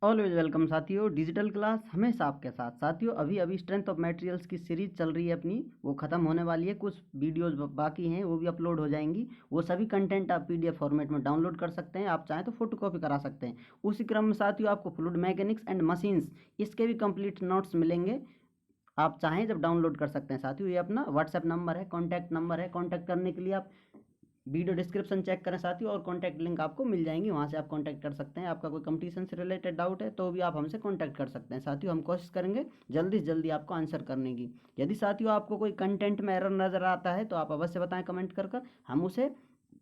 Always welcome साथियों, digital class हमेशा आपके साथ। साथियों अभी स्ट्रेंथ ऑफ मटेरियल्स की सीरीज चल रही है अपनी, वो ख़त्म होने वाली है। कुछ वीडियोस बाकी हैं, वो भी अपलोड हो जाएंगी। वो सभी कंटेंट आप पीडीएफ फॉर्मेट में डाउनलोड कर सकते हैं। आप चाहें तो फोटो कॉपी करा सकते हैं। उसी क्रम में साथियों आपको फ्लूइड मैकेनिक्स एंड मशीन्स, इसके भी कंप्लीट नोट्स मिलेंगे। आप चाहें जब डाउनलोड कर सकते हैं। साथियों ये अपना व्हाट्सएप नंबर है, कॉन्टैक्ट नंबर है। कॉन्टैक्ट करने के लिए आप वीडियो डिस्क्रिप्शन चेक करें साथियों, और कॉन्टैक्ट लिंक आपको मिल जाएंगी, वहाँ से आप कॉन्टैक्ट कर सकते हैं। आपका कोई कंपटीशन से रिलेटेड डाउट है तो भी आप हमसे कॉन्टैक्ट कर सकते हैं। साथियों हम कोशिश करेंगे जल्दी से जल्दी आपको आंसर करने की। यदि साथियों आपको कोई कंटेंट में एरर नज़र आता है तो आप अवश्य बताएं कमेंट कर कर, हम उसे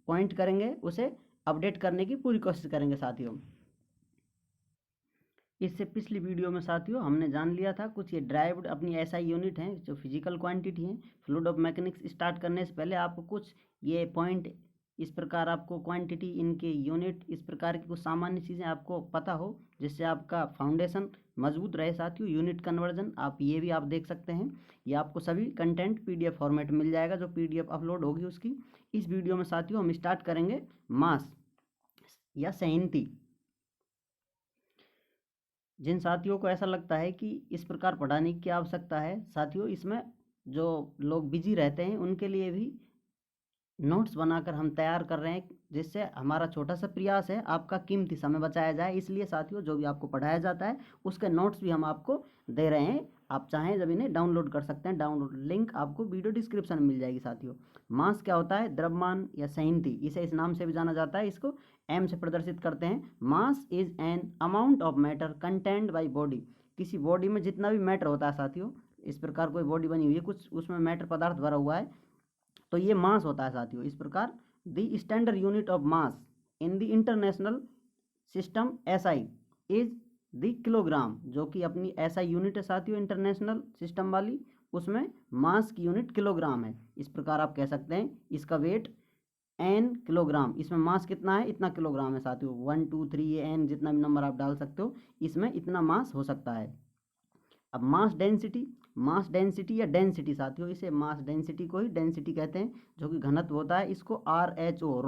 पॉइंट करेंगे, उसे अपडेट करने की पूरी कोशिश करेंगे। साथियों इससे पिछली वीडियो में साथियों हमने जान लिया था कुछ ये ड्राइव्ड अपनी एसआई यूनिट हैं, जो फिजिकल क्वांटिटी हैं। फ्लूइड ऑफ मैकेनिक्स स्टार्ट करने से पहले आपको कुछ ये पॉइंट, इस प्रकार आपको क्वांटिटी, इनके यूनिट, इस प्रकार की कुछ सामान्य चीज़ें आपको पता हो, जिससे आपका फाउंडेशन मजबूत रहे। साथियों यूनिट कन्वर्जन आप ये भी आप देख सकते हैं। ये आपको सभी कंटेंट पीडीएफ फॉर्मेट मिल जाएगा, जो पीडीएफ अपलोड होगी उसकी। इस वीडियो में साथियों हम स्टार्ट करेंगे मास या संहति। जिन साथियों को ऐसा लगता है कि इस प्रकार पढ़ाने की क्या आवश्यकता है, साथियों इसमें जो लोग बिजी रहते हैं उनके लिए भी नोट्स बनाकर हम तैयार कर रहे हैं, जिससे हमारा छोटा सा प्रयास है आपका कीमती समय बचाया जाए। इसलिए साथियों जो भी आपको पढ़ाया जाता है उसके नोट्स भी हम आपको दे रहे हैं। आप चाहें जब इन्हें डाउनलोड कर सकते हैं। डाउनलोड लिंक आपको वीडियो डिस्क्रिप्शन में मिल जाएगी। साथियों मास क्या होता है? द्रव्यमान या संहति, इसे इस नाम से भी जाना जाता है। इसको एम से प्रदर्शित करते हैं। Mass is an amount of matter contained by body. किसी बॉडी में जितना भी मैटर होता है साथियों, इस प्रकार कोई बॉडी बनी हुई है, कुछ उसमें मैटर पदार्थ भरा हुआ है, तो ये मास होता है साथियों। इस प्रकार the standard unit of mass in the international system SI is the kilogram, जो कि अपनी एसआई यूनिट है साथियों इंटरनेशनल सिस्टम वाली, उसमें मास की यूनिट किलोग्राम है। इस प्रकार आप कह सकते हैं इसका वेट एन किलोग्राम, इसमें मास कितना है? इतना किलोग्राम है साथियों। 1 2 3 ये एन जितना भी नंबर आप डाल सकते हो, इसमें इतना मास हो सकता है। अब मास डेंसिटी, मास डेंसिटी या डेंसिटी साथियों, इसे मास डेंसिटी को ही डेंसिटी कहते हैं, जो कि घनत्व होता है। इसको आर एच ओ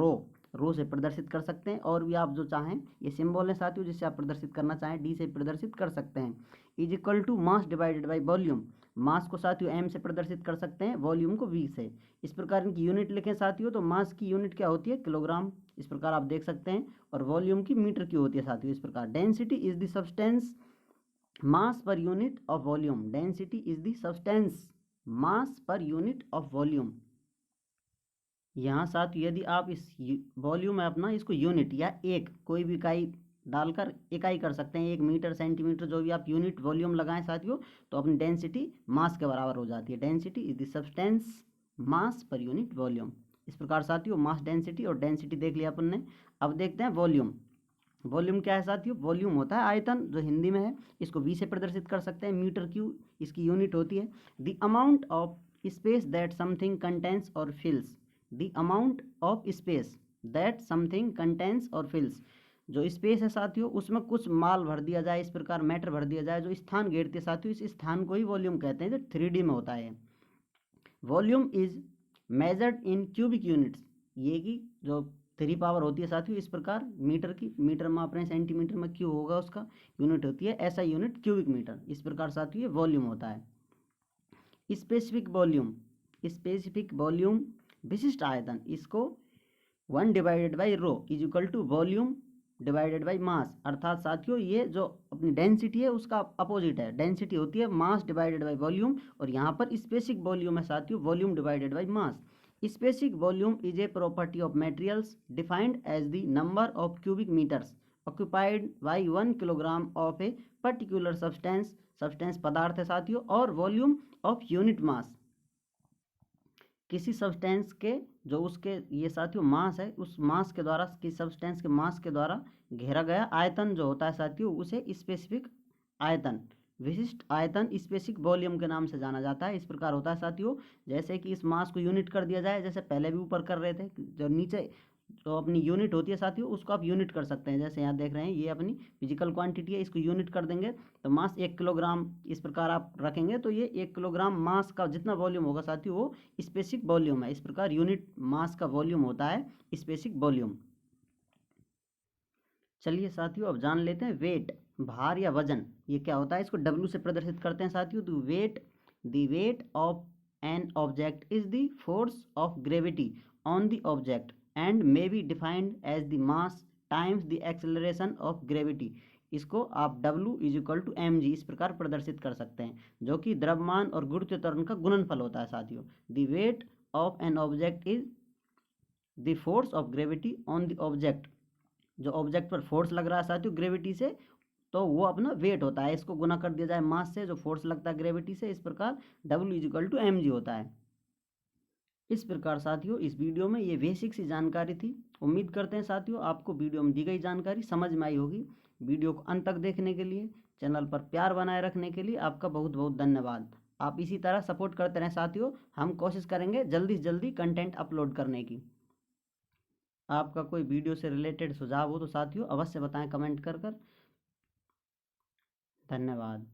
रो से प्रदर्शित कर सकते हैं। और भी आप जो चाहें, ये सिंबल है साथियों जिससे आप प्रदर्शित करना चाहें, डी से प्रदर्शित कर सकते हैं। Is equal to mass divided by volume. Mass को साथियों एम से प्रदर्शित कर सकते हैं, वॉल्यूम को वी से। इस प्रकार इनकी यूनिट लिखें साथियों, तो मास की यूनिट क्या होती है? किलोग्राम, इस प्रकार आप देख सकते हैं। और वॉल्यूम की मीटर की होती है साथियों। इस प्रकार density is the substance mass per unit of volume. Density is the substance mass per unit of volume. यहाँ साथ यदि आप इस वॉल्यूम है अपना, इसको यूनिट या एक कोई भी इकाई डालकर इकाई कर सकते हैं, 1 मीटर, सेंटीमीटर, जो भी आप यूनिट वॉल्यूम लगाएं साथियों, तो अपनी डेंसिटी मास के बराबर हो जाती है। Density is the substance mass per unit volume. इस प्रकार साथियों मास डेंसिटी और डेंसिटी देख लिया अपन ने। अब देखते हैं वॉल्यूम। वॉल्यूम क्या है साथियों? वॉल्यूम होता है आयतन, जो हिंदी में है। इसको वी से प्रदर्शित कर सकते हैं, मीटर क्यू इसकी यूनिट होती है। The amount of space that something contains or fills. The amount of space that something contains or fills, जो स्पेस है साथियों उसमें कुछ माल भर दिया जाए, इस प्रकार मैटर भर दिया जाए, जो स्थान घेरती है साथियों, इस स्थान को ही वॉल्यूम कहते हैं, जो 3D में होता है। Volume is measured in cubic units, ये की जो 3 पावर होती है साथियों, इस प्रकार मीटर की, मीटर में अपने सेंटीमीटर में क्यू होगा, उसका यूनिट होती है ऐसा यूनिट क्यूबिक मीटर। इस प्रकार साथियों ये वॉल्यूम होता है। स्पेसिफिक वॉल्यूम, स्पेसिफिक वॉल्यूम विशिष्ट आयतन, इसको 1 divided by rho is equal to volume divided by mass. अर्थात साथियों ये जो अपनी डेंसिटी है उसका अपोजिट है। डेंसिटी होती है मास डिवाइडेड बाई वॉल्यूम, और यहाँ पर स्पेसिफिक वॉल्यूम है साथियों volume divided by mass. Specific volume is a property of materials defined as the number of cubic metres occupied by 1 kilogram of a particular substance, substance पदार्थ है साथियों, और volume of unit mass, किसी substance के जो उसके ये साथियों मास है, उस मास के द्वारा, किसी सब्सटेंस के मास के द्वारा घेरा गया आयतन जो होता है साथियों, उसे स्पेसिफिक आयतन, विशिष्ट आयतन स्पेसिफिक वॉल्यूम के नाम से जाना जाता है। इस प्रकार होता है साथियों, जैसे कि इस मास को यूनिट कर दिया जाए, जैसे पहले भी ऊपर कर रहे थे, जो नीचे जो अपनी यूनिट होती है साथियों उसको आप यूनिट कर सकते हैं। जैसे यहाँ देख रहे हैं ये अपनी फिजिकल क्वांटिटी है, इसको यूनिट कर देंगे तो मास 1 किलोग्राम, इस प्रकार आप रखेंगे तो ये 1 किलोग्राम मास का जितना वॉल्यूम होगा साथियों वो स्पेसिफिक वॉल्यूम है। इस प्रकार यूनिट मास का वॉल्यूम होता है स्पेसिफिक वॉल्यूम। चलिए साथियों, अब जान लेते हैं वेट, भार या वजन ये क्या होता है। इसको W से प्रदर्शित करते हैं साथियों। तो the weight of an object is the force of gravity on the object and may be defined as the mass times the acceleration of gravity. इसको आप W = mg इस प्रकार प्रदर्शित कर सकते हैं, जो कि द्रव्यमान और गुरुत्वीय त्वरण का गुणनफल होता है साथियों। The weight of an object is the force of gravity on the object, जो ऑब्जेक्ट पर फोर्स लग रहा है साथियों ग्रेविटी से, तो वो अपना वेट होता है। इसको गुना कर दिया जाए मास से, जो फोर्स लगता है ग्रेविटी से, इस प्रकार W = mg होता है। इस प्रकार साथियों इस वीडियो में ये बेसिक सी जानकारी थी। उम्मीद करते हैं साथियों आपको वीडियो में दी गई जानकारी समझ में आई होगी। वीडियो को अंत तक देखने के लिए, चैनल पर प्यार बनाए रखने के लिए आपका बहुत बहुत धन्यवाद। आप इसी तरह सपोर्ट करते रहें साथियों। हम कोशिश करेंगे जल्दी से जल्दी कंटेंट अपलोड करने की। आपका कोई वीडियो से रिलेटेड सुझाव हो तो साथियों अवश्य बताएं कमेंट कर कर। धन्यवाद।